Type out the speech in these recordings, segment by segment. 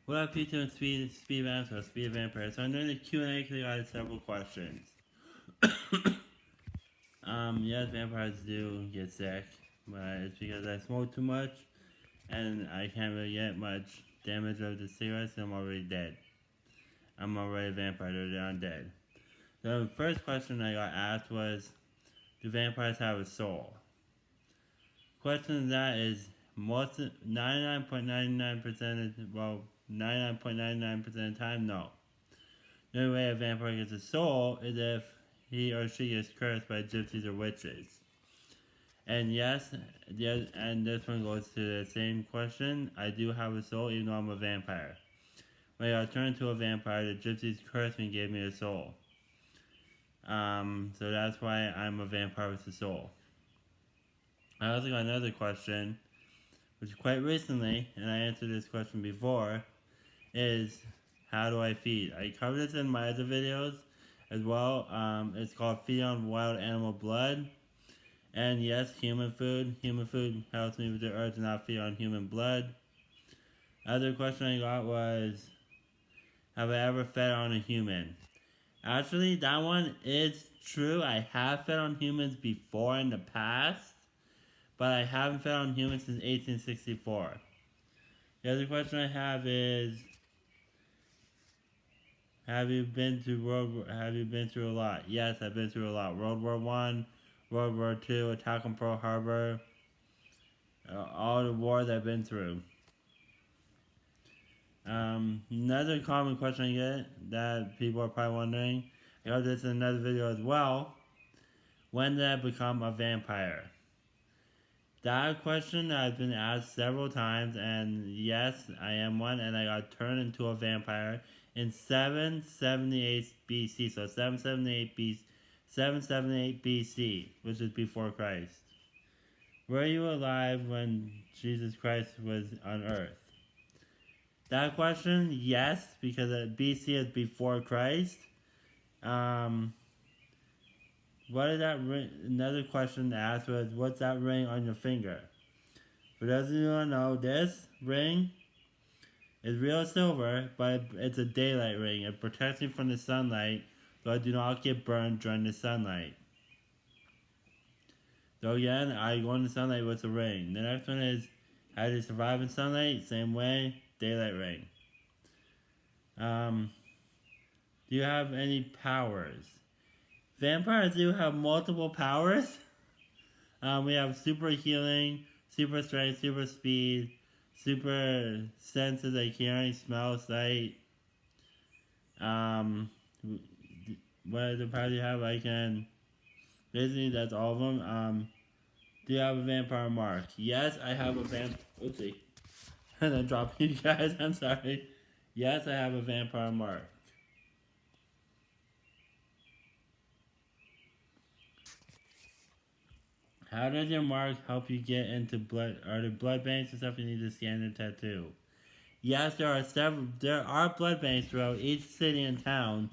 What up, P2 and Speed Vamps or Speed Vampire? So I'm doing the Q&A because I got several questions. Yes, vampires do get sick, but it's because I smoke too much and I can't really get much damage of the cigarettes, so I'm already dead. I'm already a vampire, I'm dead. So the first question I got asked was, do vampires have a soul? Question to that is, most 99.99% of, well, 99.99% of the time, no. The only way a vampire gets a soul is if he or she gets cursed by gypsies or witches. And yes, and this one goes to the same question. I do have a soul even though I'm a vampire. When I turned into a vampire, the gypsies cursed me and gave me a soul. So that's why I'm a vampire with a soul. I also got another question, which is quite recently, and I answered this question before, is how do I feed? I covered this in my other videos as well. It's called Feed on Wild Animal Blood. And yes, human food. Human food helps me with the urge to not feed on human blood. Other question I got was, have I ever fed on a human? Actually, that one is true. I have fed on humans before in the past, but I haven't fed on humans since 1864. The other question I have is, have you been through a lot? Yes, I've been through a lot. World War One, World War Two, attack on Pearl Harbor, all the wars I've been through. Another common question I get that people are probably wondering, I got this in another video as well. When did I become a vampire? That question has been asked several times, and yes, I am one, and I got turned into a vampire in 778 BC. So 778 BC, which is before Christ. Were you alive when Jesus Christ was on Earth? That question, yes, because BC is before Christ. What is that ring? Another question to ask was, what's that ring on your finger? For those of you who don't know, this ring is real silver, but it's a daylight ring. It protects me from the sunlight, so I do not get burned during the sunlight. So again, I go in the sunlight with a ring. The next one is, how do you survive in sunlight? Same way, daylight ring. Do you have any powers? Vampires do have multiple powers. We have super healing, super strength, super speed, super senses like hearing, smell, sight. What other powers do you have? I can. Basically, that's all of them. Do you have a vampire mark? Yes, I have a vampire. Oopsie. And I dropped you guys. I'm sorry. Yes, I have a vampire mark. How does your mark help you get into blood? Are there blood banks and stuff you need to scan your tattoo? Yes, there are several. There are blood banks throughout each city and town,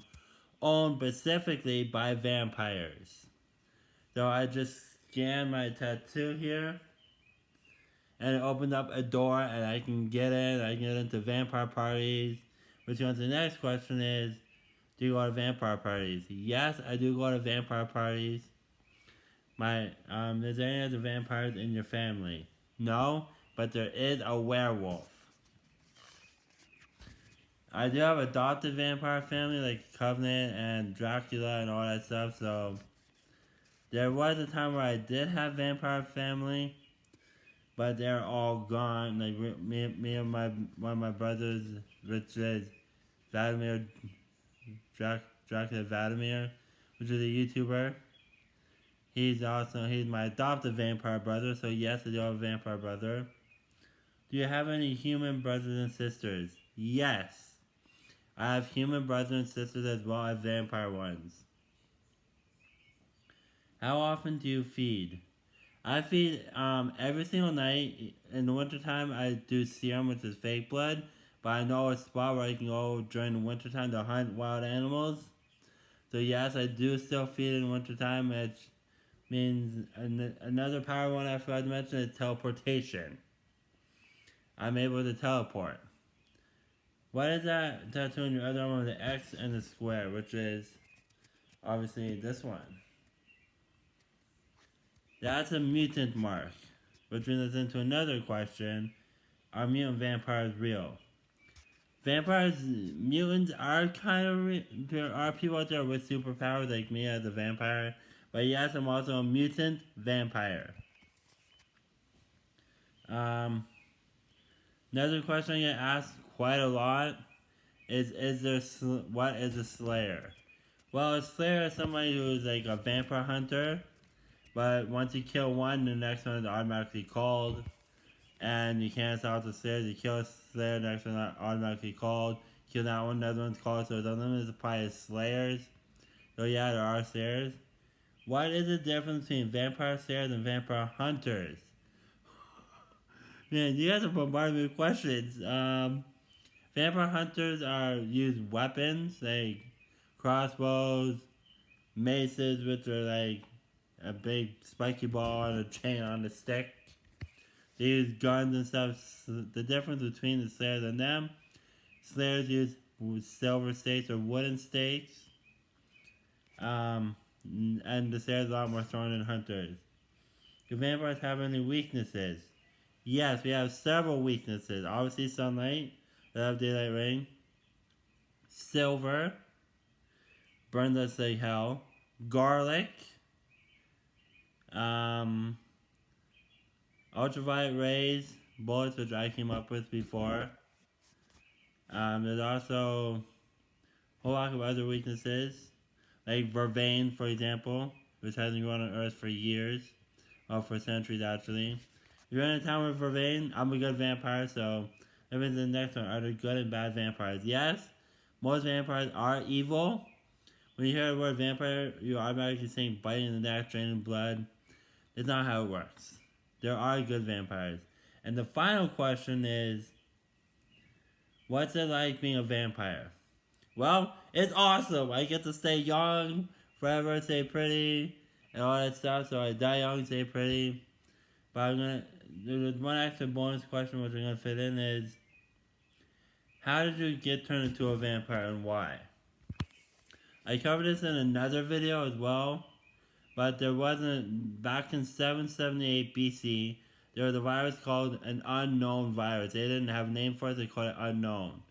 owned specifically by vampires. So I just scanned my tattoo here, and it opened up a door, and I can get in. I can get into vampire parties. Which on to the next question is, do you go to vampire parties? Yes, I do go to vampire parties. Is there any other vampires in your family? No, but there is a werewolf. I do have adopted vampire family like Covenant and Dracula and all that stuff, so there was a time where I did have vampire family, but they're all gone. Like me and one of my brothers, which is Vladimir Dracula Vladimir, which is a YouTuber. He's my adopted vampire brother, so yes, I do have a vampire brother. Do you have any human brothers and sisters? Yes. I have human brothers and sisters as well as vampire ones. How often do you feed? I feed every single night. In the wintertime, I do serum, which is fake blood. But I know a spot where I can go during the wintertime to hunt wild animals. So yes, I do still feed in wintertime, which means another power one I forgot to mention is teleportation. I'm able to teleport. What is that tattoo on your other arm with the X and the square, which is obviously this one? That's a mutant mark, which brings us into another question. Are mutant vampires real? Vampires, mutants are kind of there are people out there with superpowers like me as a vampire, but yes, I'm also a mutant vampire. Um, Another question I get asked quite a lot is there what is a slayer? Well, a slayer is somebody who is like a vampire hunter, but once you kill one, the next one is automatically called, and you can't stop the slayer. You kill a slayer, the next one is automatically called. Kill that one, the other one's called. So it's unlimited supply of slayers. So yeah, there are slayers. What is the difference between vampire slayers and vampire hunters? Man, you guys are bombarding me with questions. Vampire hunters use weapons like crossbows, maces, which are like a big spiky ball and a chain on a stick. They use guns and stuff. The difference between the slayers and them, slayers use silver stakes or wooden stakes. And the slayers are a lot more strong than hunters. Do vampires have any weaknesses? Yes, we have several weaknesses. Obviously, sunlight. They have daylight ring. Silver. Burns us like hell. Garlic. Ultraviolet rays. Bullets, which I came up with before. There's also a whole lot of other weaknesses. Like vervain, for example, which hasn't grown on Earth for years. Or for centuries, actually. If you're in a town with vervain, I'm a good vampire, so maybe the next one. Are there good and bad vampires? Yes, most vampires are evil. When you hear the word vampire, you automatically think biting the neck, draining blood. It's not how it works. There are good vampires. And the final question is, what's it like being a vampire? Well, it's awesome. I get to stay young forever, stay pretty, and all that stuff. So I die young, stay pretty. But there's one extra bonus question which I'm gonna fit in is, how did you get turned into a vampire and why? I covered this in another video as well, but there wasn't back in 778 BC. There was a virus called an unknown virus. They didn't have a name for it. They called it unknown.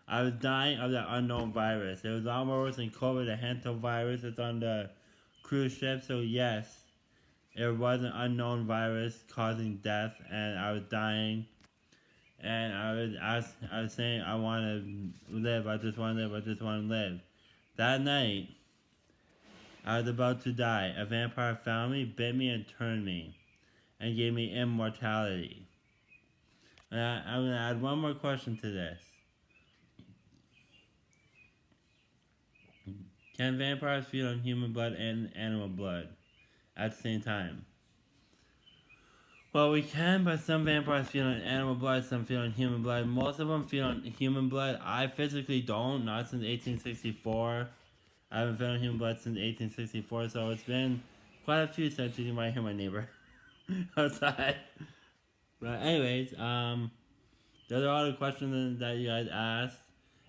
I was dying of that unknown virus. It was a lot more worse than COVID, the hantavirus. It's on the cruise ship. So yes, it was an unknown virus causing death, and I was dying. And I was saying, I want to live. I just want to live. I just want to live. That night, I was about to die. A vampire found me, bit me, and turned me, and gave me immortality. And I'm going to add one more question to this. Can vampires feed on human blood and animal blood at the same time? Well, we can, but some vampires feed on animal blood, some feed on human blood. Most of them feed on human blood. I physically don't, not since 1864. I haven't fed on human blood since 1864, so it's been quite a few centuries. You might hear my neighbor outside. But anyways, those are all the questions that you guys asked.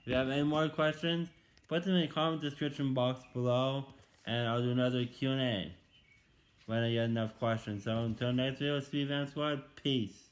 If you have any more questions, put them in the comment description box below, and I'll do another Q&A when I get enough questions. So until next video, Speed Vamp Squad, peace.